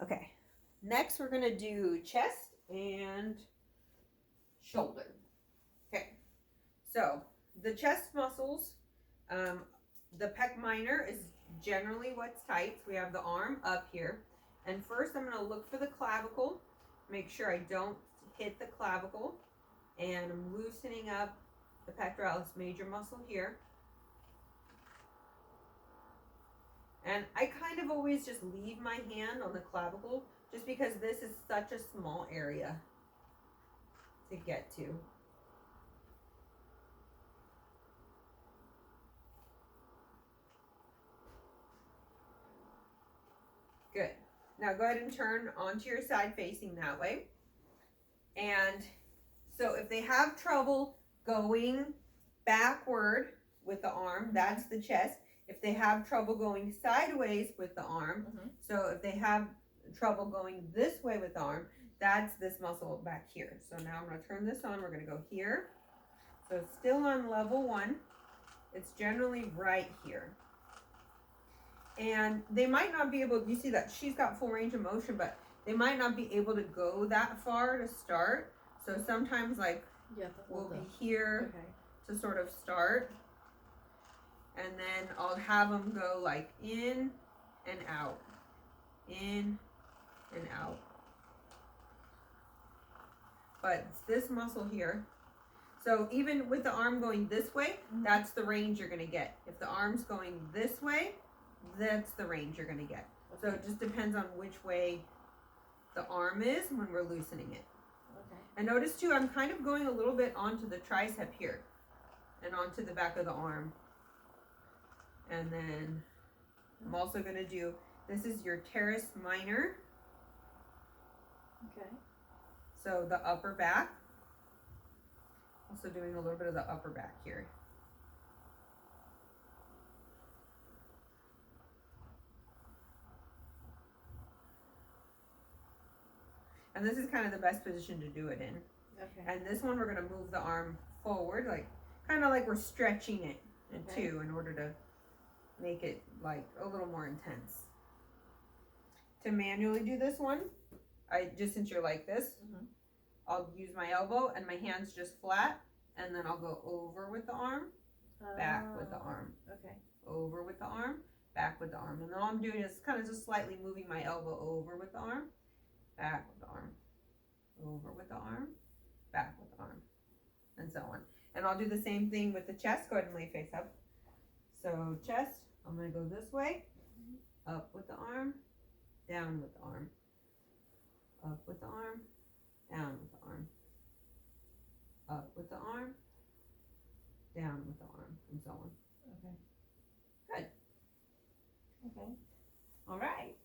Okay, next we're gonna do chest and shoulder. Okay, so the chest muscles, the pec minor is generally what's tight. So we have the arm up here. And first I'm gonna look for the clavicle, make sure I don't hit the clavicle. And I'm loosening up the pectoralis major muscle here. And I kind of always just leave my hand on the clavicle just because this is such a small area to get to. Good. Now go ahead and turn onto your side facing that way. And so if they have trouble going backward with the arm, that's the chest. If they have trouble going sideways with the arm, so if they have trouble going this way with the arm, that's this muscle back here. So now I'm going to turn this on. We're going to go here. So it's still on level 1. It's generally right here. And they might not be able, you see that she's got full range of motion, but they might not be able to go that far to start. So sometimes like we'll be here to sort of start. And then I'll have them go like in and out, in and out. But it's this muscle here. So even with the arm going this way, that's the range you're going to get. If the arm's going this way, that's the range you're going to get. So it just depends on which way the arm is when we're loosening it. Okay. And notice too, I'm kind of going a little bit onto the tricep here and onto the back of the arm. And then I'm also going to do, this is your teres minor. Okay. So the upper back. Also doing a little bit of the upper back here. And this is kind of the best position to do it in. Okay. And this one we're going to move the arm forward, like kind of like we're stretching it in two in order to make it like a little more intense. To manually do this one, since you're like this, I'll use my elbow and my hand's just flat, and then I'll go over with the arm, back with the arm. Okay. Over with the arm, back with the arm. And all I'm doing is kind of just slightly moving my elbow over with the arm, back with the arm, over with the arm, back with the arm, and so on. And I'll do the same thing with the chest. Go ahead and lay face up. So chest, I'm going to go this way, up with the arm, down with the arm, up with the arm, down with the arm, up with the arm, down with the arm, and so on. Okay. Good. Okay. All right.